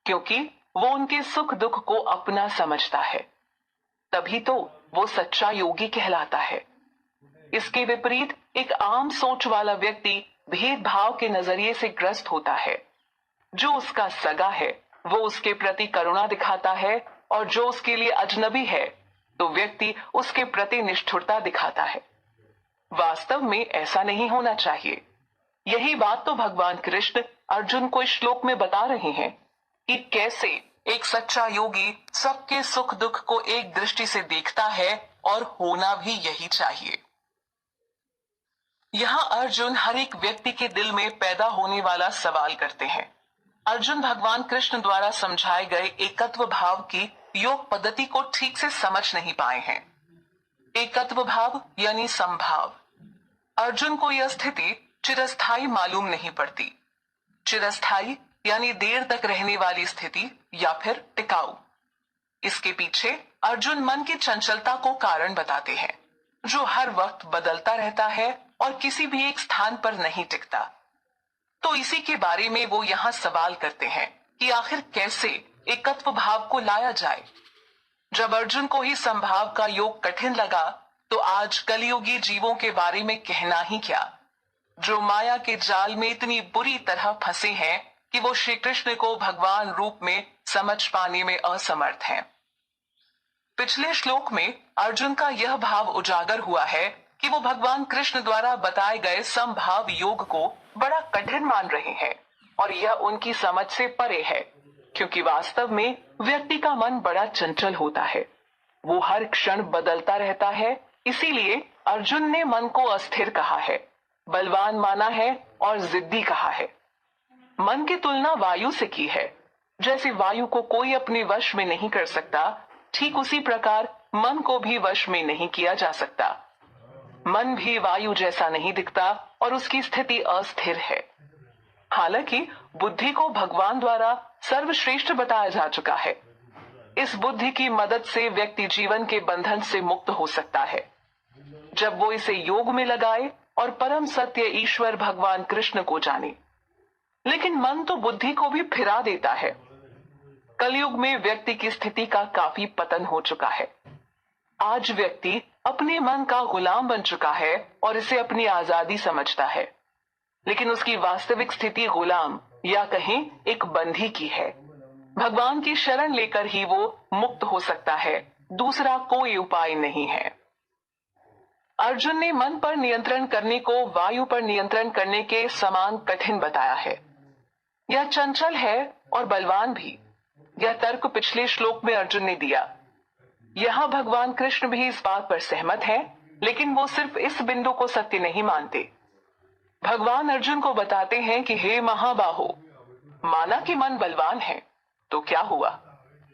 क्योंकि वो उनके सुख दुख को अपना समझता है। तभी तो वो सच्चा योगी कहलाता है। इसके विपरीत एक आम सोच वाला व्यक्ति भेदभाव के नजरिए से ग्रस्त होता है। जो उसका सगा है वो उसके प्रति करुणा दिखाता है, और जो उसके लिए अजनबी है तो व्यक्ति उसके प्रति निष्ठुरता दिखाता है। वास्तव में ऐसा नहीं होना चाहिए। यही बात तो भगवान कृष्ण अर्जुन को इस श्लोक में बता रहे हैं कि कैसे एक सच्चा योगी सबके सुख दुख को एक दृष्टि से देखता है, और होना भी यही चाहिए। यहाँ अर्जुन हर एक व्यक्ति के दिल में पैदा होने वाला सवाल करते हैं। अर्जुन भगवान कृष्ण द्वारा समझाए गए एकत्व भाव की योग पद्धति को ठीक से समझ नहीं पाए हैं। एकत्व भाव यानी समभाव। अर्जुन को यह स्थिति चिरस्थायी मालूम नहीं पड़ती। चिरस्थायी यानी देर तक रहने वाली स्थिति या फिर टिकाऊ। इसके पीछे अर्जुन मन की चंचलता को कारण बताते हैं, जो हर वक्त बदलता रहता है और किसी भी एक स्थान पर नहीं टिकता। तो इसी के बारे में वो यहाँ सवाल करते हैं कि आखिर कैसे एकत्व भाव को लाया जाए। जब अर्जुन को ही संभाव का योग कठिन लगा, तो आज कलियुगी जीवों के बारे में कहना ही क्या, जो माया के जाल में इतनी बुरी तरह फंसे हैं कि वो श्री कृष्ण को भगवान रूप में समझ पाने में असमर्थ हैं। पिछले श्लोक में अर्जुन का यह भाव उजागर हुआ है कि वो भगवान कृष्ण द्वारा बताए गए संभाव योग को बड़ा कठिन मान रहे हैं, और यह उनकी समझ से परे है, क्योंकि वास्तव में व्यक्ति का मन बड़ा चंचल होता है। वो हर क्षण बदलता रहता है। इसीलिए अर्जुन ने मन को अस्थिर कहा है, बलवान माना है और जिद्दी कहा है। मन की तुलना वायु से की है। जैसे वायु को कोई अपने वश में नहीं कर सकता, ठीक उसी प्रकार मन को भी वश में नहीं किया जा सकता। मन भी वायु जैसा नहीं दिखता और उसकी स्थिति अस्थिर है। हालांकि बुद्धि को भगवान द्वारा सर्वश्रेष्ठ बताया जा चुका है। इस बुद्धि की मदद से व्यक्ति जीवन के बंधन से मुक्त हो सकता है, जब वो इसे योग में लगाए और परम सत्य ईश्वर भगवान कृष्ण को जाने। लेकिन मन तो बुद्धि को भी फिरा देता है। कलयुग में व्यक्ति की स्थिति का काफी पतन हो चुका है। आज व्यक्ति अपने मन का गुलाम बन चुका है और इसे अपनी आजादी समझता है, लेकिन उसकी वास्तविक स्थिति गुलाम या कहीं एक बंधी की है। भगवान की शरण लेकर ही वो मुक्त हो सकता है, दूसरा कोई उपाय नहीं है। अर्जुन ने मन पर नियंत्रण करने को वायु पर नियंत्रण करने के समान कठिन बताया है। यह चंचल है और बलवान भी। यह तर्क पिछले श्लोक में अर्जुन ने दिया। यहां भगवान कृष्ण भी इस बात पर सहमत है, लेकिन वो सिर्फ इस बिंदु को सत्य नहीं मानते। भगवान अर्जुन को बताते हैं कि हे महाबाहो, माना कि मन बलवान है, तो क्या हुआ?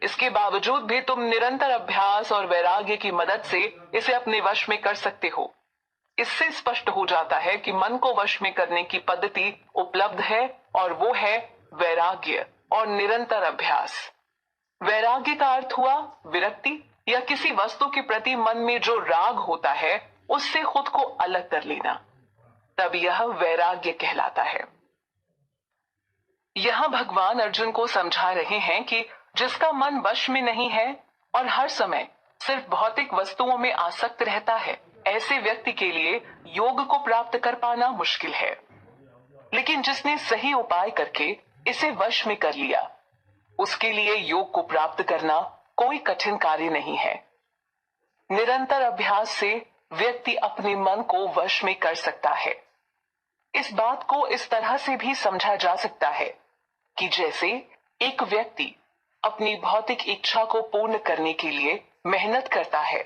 इसके बावजूद भी तुम निरंतर अभ्यास और वैराग्य की मदद से इसे अपने वश में कर सकते हो। इससे स्पष्ट हो जाता है कि मन को वश में करने की पद्धति उपलब्ध है, और वो है वैराग्य और निरंतर अभ्यास। वैराग्य का अर्थ हुआ विरक्ति या किसी वस्तु के प्रति मन में जो राग होता है उससे खुद को अलग कर लेना, तब यह वैराग्य कहलाता है। यहां भगवान अर्जुन को समझा रहे हैं कि जिसका मन वश में नहीं है और हर समय सिर्फ भौतिक वस्तुओं में आसक्त रहता है, ऐसे व्यक्ति के लिए योग को प्राप्त कर पाना मुश्किल है। लेकिन जिसने सही उपाय करके इसे वश में कर लिया, उसके लिए योग को प्राप्त करना कोई कठिन कार्य नहीं है। निरंतर अभ्यास से व्यक्ति अपने मन को वश में कर सकता है। इस बात को इस तरह से भी समझा जा सकता है कि जैसे एक व्यक्ति अपनी भौतिक इच्छा को पूर्ण करने के लिए मेहनत करता है,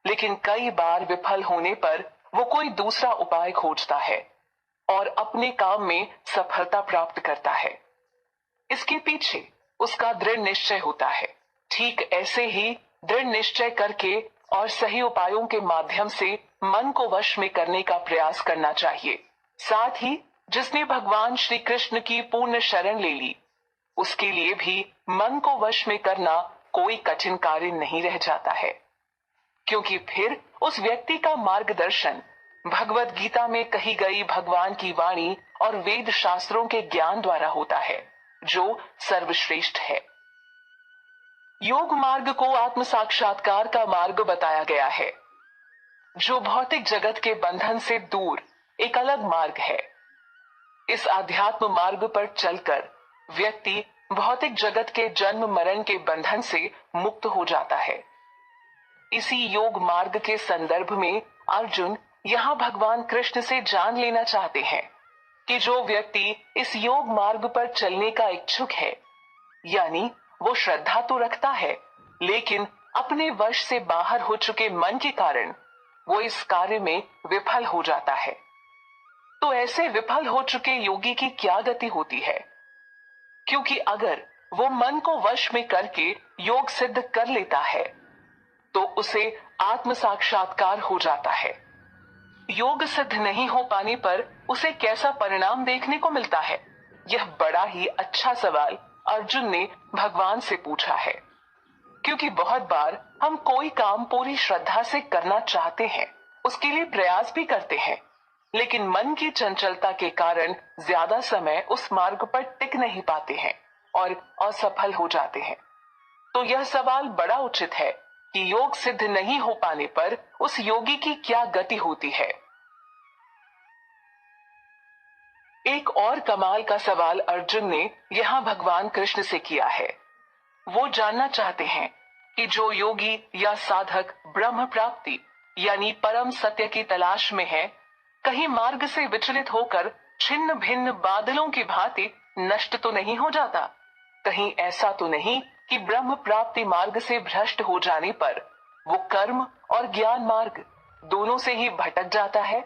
लेकिन कई बार विफल होने पर वो कोई दूसरा उपाय खोजता है और अपने काम में सफलता प्राप्त करता है। इसके पीछे उसका दृढ़ निश्चय होता है। ठीक ऐसे ही दृढ़ निश्चय करके और सही उपायों के माध्यम से मन को वश में करने का प्रयास करना चाहिए। साथ ही जिसने भगवान श्री कृष्ण की पूर्ण शरण ले ली, उसके लिए भी मन को वश में करना कोई कठिन कार्य नहीं रह जाता है, क्योंकि फिर उस व्यक्ति का मार्गदर्शन भगवत गीता में कही गई भगवान की वाणी और वेद शास्त्रों के ज्ञान द्वारा होता है, जो सर्वश्रेष्ठ है। योग मार्ग को आत्म साक्षात्कार का मार्ग बताया गया है, जो भौतिक जगत के बंधन से दूर एक अलग मार्ग है। इस आध्यात्म मार्ग पर चलकर व्यक्ति भौतिक जगत के जन्म मरण के बंधन से मुक्त हो जाता है। इसी योग मार्ग के संदर्भ में अर्जुन यहाँ भगवान कृष्ण से जान लेना चाहते हैं कि जो व्यक्ति इस योग मार्ग पर चलने का इच्छुक है, यानी वो श्रद्धा तो रखता है, लेकिन अपने वश से बाहर हो चुके मन के कारण वो इस कार्य में विफल हो जाता है, तो ऐसे विफल हो चुके योगी की क्या गति होती है? क्योंकि अगर वो मन को वश में करके योग सिद्ध कर लेता है, तो उसे आत्म साक्षात्कार हो जाता है। योग सिद्ध नहीं हो पाने पर उसे कैसा परिणाम देखने को मिलता है? यह बड़ा ही अच्छा सवाल अर्जुन ने भगवान से पूछा है, क्योंकि बहुत बार हम कोई काम पूरी श्रद्धा से करना चाहते हैं, उसके लिए प्रयास भी करते हैं, लेकिन मन की चंचलता के कारण ज्यादा समय उस मार्ग पर टिक नहीं पाते हैं और असफल हो जाते हैं। तो यह सवाल बड़ा उचित है कि योग सिद्ध नहीं हो पाने पर उस योगी की क्या गति होती है। एक और कमाल का सवाल अर्जुन ने यहाँ भगवान कृष्ण से किया है। वो जानना चाहते हैं कि जो योगी या साधक ब्रह्म प्राप्ति यानी परम सत्य की तलाश में है, कहीं मार्ग से विचलित होकर छिन्न भिन्न बादलों की भांति नष्ट तो नहीं हो जाता? कहीं ऐसा तो नहीं कि ब्रह्म प्राप्ति मार्ग से भ्रष्ट हो जाने पर वो कर्म और ज्ञान मार्ग दोनों से ही भटक जाता है?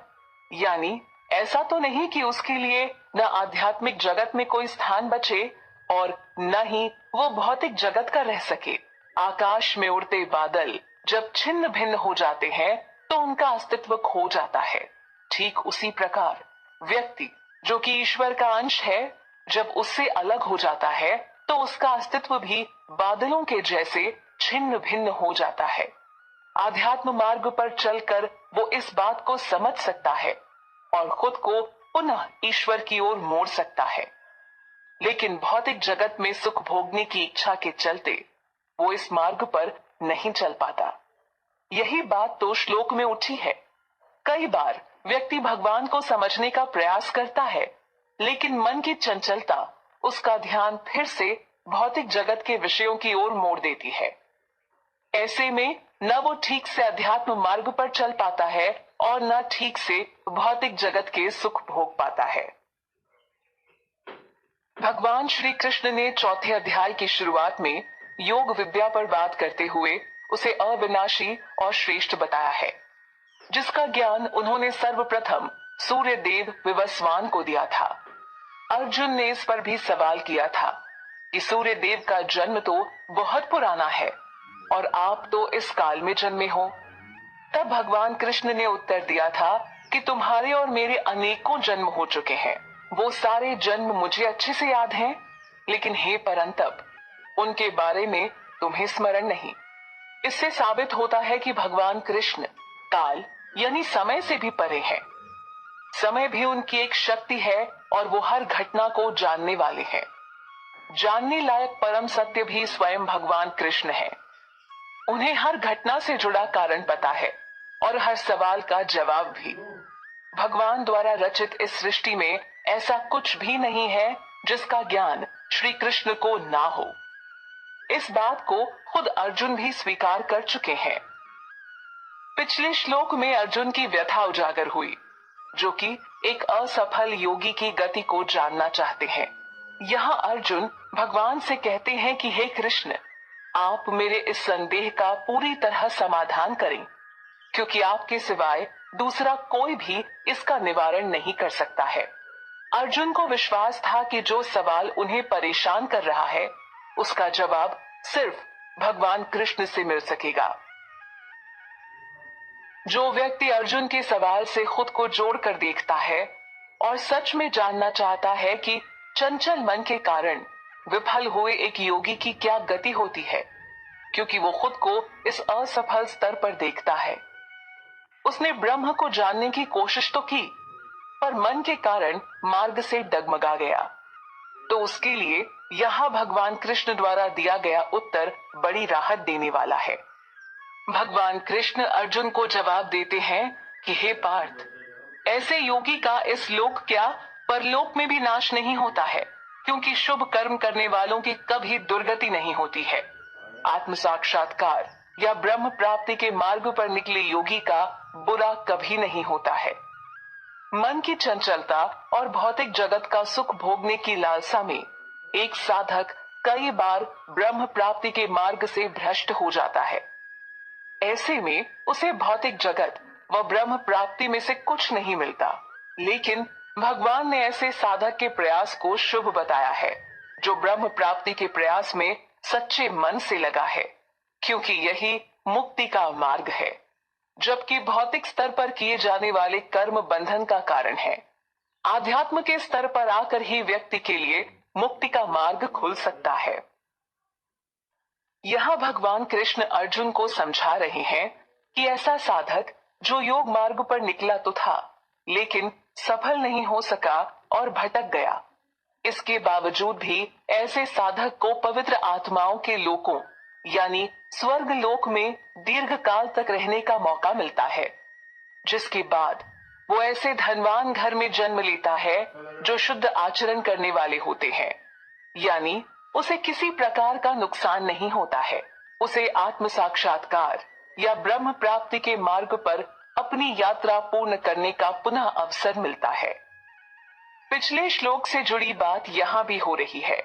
यानी ऐसा तो नहीं कि उसके लिए न आध्यात्मिक जगत में कोई स्थान बचे और न ही वो भौतिक जगत का रह सके। आकाश में उड़ते बादल जब छिन्न भिन्न हो जाते हैं तो उनका अस्तित्व खो जाता है। ठीक उसी प्रकार व्यक्ति जो कि ईश्वर का अंश है, जब उससे अलग हो जाता है तो उसका अस्तित्व भी बादलों के जैसे छिन्न भिन्न हो जाता है। आध्यात्म मार्ग पर चलकर वो इस बात को समझ सकता है और खुद को पुनः ईश्वर की ओर मोड़ सकता है। लेकिन भौतिक जगत में सुख भोगने की इच्छा के चलते वो इस मार्ग पर नहीं चल पाता। यही बात तो श्लोक में उठी है। कई बार व्यक्ति भगवान को समझने का प्रयास करता है, लेकिन मन की चंचलता उसका ध्यान फिर से भौतिक जगत के विषयों की ओर मोड़ देती है। ऐसे में न वो ठीक से अध्यात्म मार्ग पर चल पाता है और न ठीक से भौतिक जगत के सुख भोग पाता है। भगवान श्री कृष्ण ने चौथे अध्याय की शुरुआत में योग विद्या पर बात करते हुए उसे अविनाशी और श्रेष्ठ बताया है, जिसका ज्ञान उन्होंने सर्वप्रथम सूर्य देव विवस्वान को दिया था। अर्जुन ने इस पर भी सवाल किया था कि सूर्य देव का जन्म तो बहुत पुराना है और आप तो इस काल में जन्मे हो। तब भगवान कृष्ण ने उत्तर दिया था कि तुम्हारे और मेरे अनेकों जन्म हो चुके हैं। वो सारे जन्म मुझे अच्छे से याद हैं, लेकिन हे परंतप, उनके बारे में तुम्हें स्मरण नहीं। इससे साबित होता है कि भगवान कृष्ण काल यानी समय से भी परे हैं। समय भी उनकी एक शक्ति है और वो हर घटना को जानने वाले हैं। जानने लायक परम सत्य भी स्वयं भगवान कृष्ण है। उन्हें हर घटना से जुड़ा कारण पता है और हर सवाल का जवाब भी। भगवान द्वारा रचित इस सृष्टि में ऐसा कुछ भी नहीं है जिसका ज्ञान श्री कृष्ण को ना हो। इस बात को खुद अर्जुन भी स्वीकार कर चुके हैं। पिछले श्लोक में अर्जुन की व्यथा उजागर हुई, जो कि एक असफल योगी की गति को जानना चाहते हैं। यहाँ अर्जुन भगवान से कहते हैं कि हे कृष्ण, आप मेरे इस संदेह का पूरी तरह समाधान करें, क्योंकि आपके सिवाय दूसरा कोई भी इसका निवारण नहीं कर सकता है। अर्जुन को विश्वास था कि जो सवाल उन्हें परेशान कर रहा है, उसका जवाब सिर्फ भगवान कृष्ण से मिल सकेगा। जो व्यक्ति अर्जुन के सवाल से खुद को जोड़कर देखता है और सच में जानना चाहता है कि चंचल मन के कारण विफल हुए एक योगी की क्या गति होती है, क्योंकि वो खुद को इस असफल स्तर पर देखता है। उसने ब्रह्म को जानने की कोशिश तो की, पर मन के कारण मार्ग से डगमगा गया। तो उसके लिए यहाँ भगवान कृष्ण द्वारा दिया गया उत्तर बड़ी राहत देने वाला है। भगवान कृष्ण अर्जुन को जवाब देते हैं कि हे पार्थ, ऐसे योगी का इस लोक क्या परलोक में भी नाश नहीं होता है, क्योंकि शुभ कर्म करने वालों की कभी दुर्गति नहीं होती है। आत्म साक्षात्कार या ब्रह्म प्राप्ति के मार्ग पर निकले योगी का बुरा कभी नहीं होता है। मन की चंचलता और भौतिक जगत का सुख भोगने की लालसा में एक साधक कई बार ब्रह्म प्राप्ति के मार्ग से भ्रष्ट हो जाता है। ऐसे में उसे भौतिक जगत व ब्रह्म प्राप्ति में से कुछ नहीं मिलता। लेकिन भगवान ने ऐसे साधक के प्रयास को शुभ बताया है, जो ब्रह्म प्राप्ति के प्रयास में सच्चे मन से लगा है, क्योंकि यही मुक्ति का मार्ग है, जबकि भौतिक स्तर पर किए जाने वाले कर्म बंधन का कारण है। आध्यात्म के स्तर पर आकर ही व्यक्ति के लिए मुक्ति का मार्ग खुल सकता है। यहाँ भगवान कृष्ण अर्जुन को समझा रहे हैं कि ऐसा साधक जो योग मार्ग पर निकला तो था, लेकिन सफल नहीं हो सका और भटक गया। इसके बावजूद भी ऐसे साधक को पवित्र आत्माओं के लोकों यानी स्वर्ग लोक में दीर्घ काल तक रहने का मौका मिलता है, जिसके बाद वो ऐसे धनवान घर में जन्म लेता है जो शुद्ध आचरण करने वाले होते हैं, यानी उसे किसी प्रकार का नुकसान नहीं होता है। उसे आत्म साक्षात्कार या ब्रह्म प्राप्ति के मार्ग पर अपनी यात्रा पूर्ण करने का पुनः अवसर मिलता है। पिछले श्लोक से जुड़ी बात यहाँ भी हो रही है।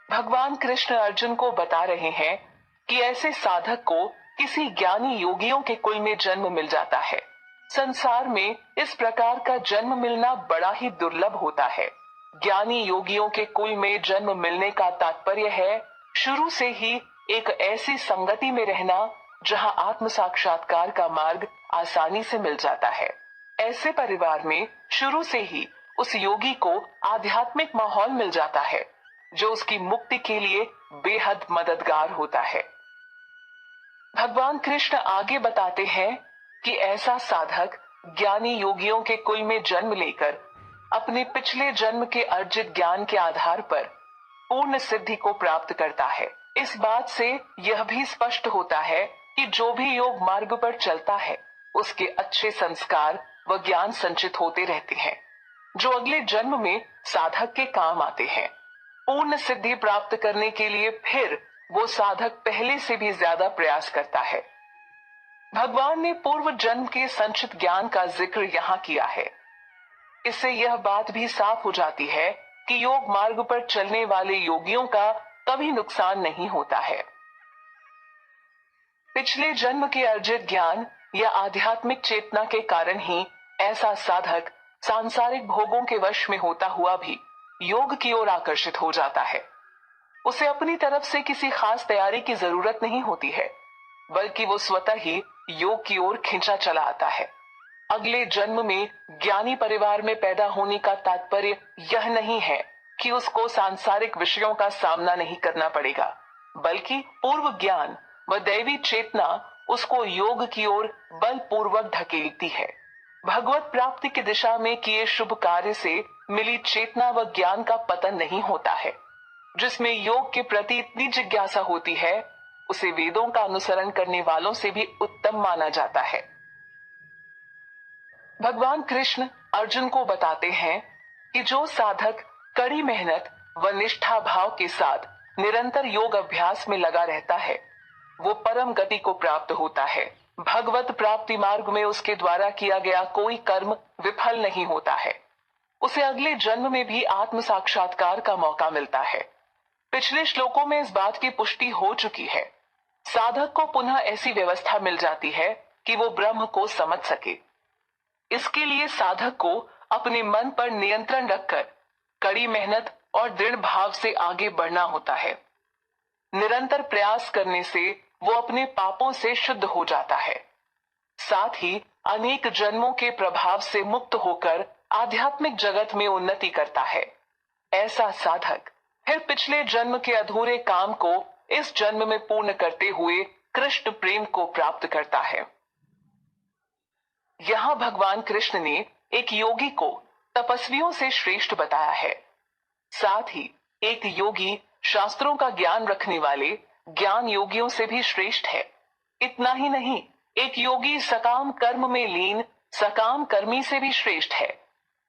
भगवान कृष्ण अर्जुन को बता रहे हैं कि ऐसे साधक को किसी ज्ञानी योगियों के कुल में जन्म मिल जाता है। संसार में इस प्रकार का जन्म मिलना बड़ा ही दुर्लभ होता है। ज्ञानी योगियों के कुल में जन्म मिलने का तात्पर्य है शुरू से ही एक ऐसी संगति में रहना जहां आत्म साक्षात्कार का मार्ग आसानी से मिल जाता है। ऐसे परिवार में शुरू से ही उस योगी को आध्यात्मिक माहौल मिल जाता है, जो उसकी मुक्ति के लिए बेहद मददगार होता है। भगवान कृष्ण आगे बताते हैं कि ऐसा साधक ज्ञानी योगियों के कुल में जन्म लेकर अपने पिछले जन्म के अर्जित ज्ञान के आधार पर पूर्ण सिद्धि को प्राप्त करता है। इस बात से यह भी स्पष्ट होता है कि जो भी योग मार्ग पर चलता है उसके अच्छे संस्कार व ज्ञान संचित होते रहते हैं, जो अगले जन्म में साधक के काम आते हैं। पूर्ण सिद्धि प्राप्त करने के लिए फिर वो साधक पहले से भी ज्यादा प्रयास करता है। भगवान ने पूर्व जन्म के संचित ज्ञान का जिक्र यहाँ किया है। इससे यह बात भी साफ हो जाती है कि योग मार्ग पर चलने वाले योगियों का कभी नुकसान नहीं होता है। पिछले जन्म के अर्जित ज्ञान या आध्यात्मिक चेतना के कारण ही ऐसा साधक सांसारिक भोगों के वश में होता हुआ भी योग की ओर आकर्षित हो जाता है। उसे अपनी तरफ से किसी खास तैयारी की जरूरत नहीं होती है, बल्कि वो स्वतः ही योग की ओर खींचा चला आता है। अगले जन्म में ज्ञानी परिवार में पैदा होने का तात्पर्य यह नहीं है कि उसको सांसारिक विषयों का सामना नहीं करना पड़ेगा, बल्कि पूर्व ज्ञान व दैवी चेतना उसको योग की ओर बलपूर्वक धकेलती है। भगवत प्राप्ति की दिशा में किए शुभ कार्य से मिली चेतना व ज्ञान का पतन नहीं होता है। जिसमें योग के प्रति इतनी जिज्ञासा होती है उसे वेदों का अनुसरण करने वालों से भी उत्तम माना जाता है। भगवान कृष्ण अर्जुन को बताते हैं कि जो साधक कड़ी मेहनत व निष्ठा भाव के साथ निरंतर योग अभ्यास में लगा रहता है वो परम गति को प्राप्त होता है। भगवत प्राप्ति मार्ग में उसके द्वारा किया गया कोई कर्म विफल नहीं होता है। उसे अगले जन्म में भी आत्म साक्षात्कार का मौका मिलता है। पिछले श्लोकों में इस बात की पुष्टि हो चुकी है। साधक को पुनः ऐसी व्यवस्था मिल जाती है कि वो ब्रह्म को समझ सके। इसके लिए साधक को अपने मन पर नियंत्रण रखकर कड़ी मेहनत और दृढ़ भाव से आगे बढ़ना होता है। निरंतर प्रयास करने से वो अपने पापों से शुद्ध हो जाता है, साथ ही अनेक जन्मों के प्रभाव से मुक्त होकर आध्यात्मिक जगत में उन्नति करता है। ऐसा साधक फिर पिछले जन्म के अधूरे काम को इस जन्म में पूर्ण करते हुए कृष्ण प्रेम को प्राप्त करता है। यहाँ भगवान कृष्ण ने एक योगी को तपस्वियों से श्रेष्ठ बताया है। साथ ही एक योगी शास्त्रों का ज्ञान रखने वाले ज्ञान योगियों से भी श्रेष्ठ है। इतना ही नहीं, एक योगी सकाम कर्म में लीन सकाम कर्मी से भी श्रेष्ठ है।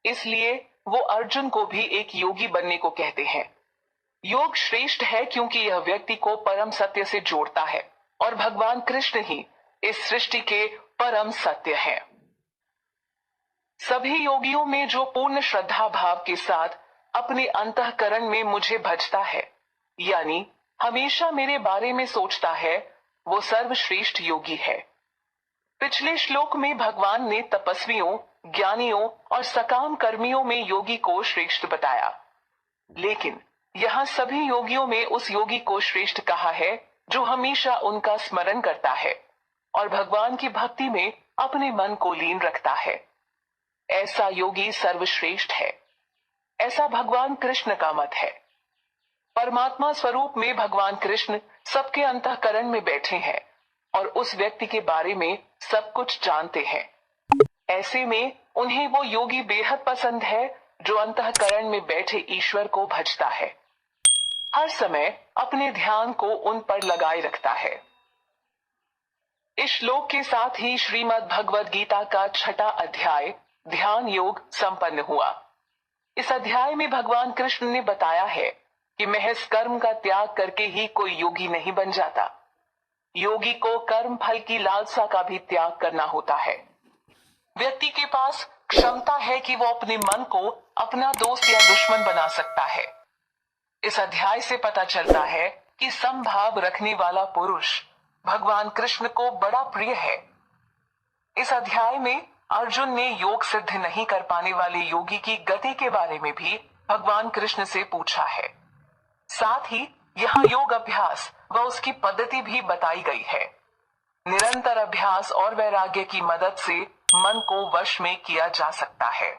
इसलिए वो अर्जुन को भी एक योगी बनने को कहते हैं। योग श्रेष्ठ है क्योंकि यह व्यक्ति को परम सत्य से जोड़ता है और भगवान कृष्ण ही इस सृष्टि के परम सत्य हैं। सभी योगियों में जो पूर्ण श्रद्धा भाव के साथ अपने अंतःकरण में मुझे भजता है, यानी हमेशा मेरे बारे में सोचता है, वो सर्वश्रेष्ठ योगी है। पिछले श्लोक में भगवान ने तपस्वियों, ज्ञानियों और सकाम कर्मियों में योगी को श्रेष्ठ बताया, लेकिन यहाँ सभी योगियों में उस योगी को श्रेष्ठ कहा है जो हमेशा उनका स्मरण करता है और भगवान की भक्ति में अपने मन को लीन रखता है। ऐसा योगी सर्वश्रेष्ठ है, ऐसा भगवान कृष्ण का मत है। परमात्मा स्वरूप में भगवान कृष्ण सबके अंतःकरण में बैठे हैं और उस व्यक्ति के बारे में सब कुछ जानते हैं। ऐसे में उन्हें वो योगी बेहद पसंद है जो अंतःकरण में बैठे ईश्वर को भजता है, हर समय अपने ध्यान को उन पर लगाए रखता है। इस श्लोक के साथ ही श्रीमद् भगवद गीता का 6वां अध्याय ध्यान योग संपन्न हुआ। इस अध्याय में भगवान कृष्ण ने बताया है कि महज कर्म का त्याग करके ही कोई योगी नहीं बन जाता। योगी को कर्म फल की लालसा का भी त्याग करना होता है। व्यक्ति के पास क्षमता है कि वो अपने मन को अपना दोस्त या दुश्मन बना सकता है। इस अध्याय से पता चलता है कि समभाव रखने वाला पुरुष भगवान कृष्ण को बड़ा प्रिय है। इस अध्याय में अर्जुन ने योग सिद्ध नहीं कर पाने वाले योगी की गति के बारे में भी भगवान कृष्ण से पूछा है। साथ ही यहाँ योग अभ्यास व उसकी पद्धति भी बताई गई है। निरंतर अभ्यास और वैराग्य की मदद से मन को वश में किया जा सकता है।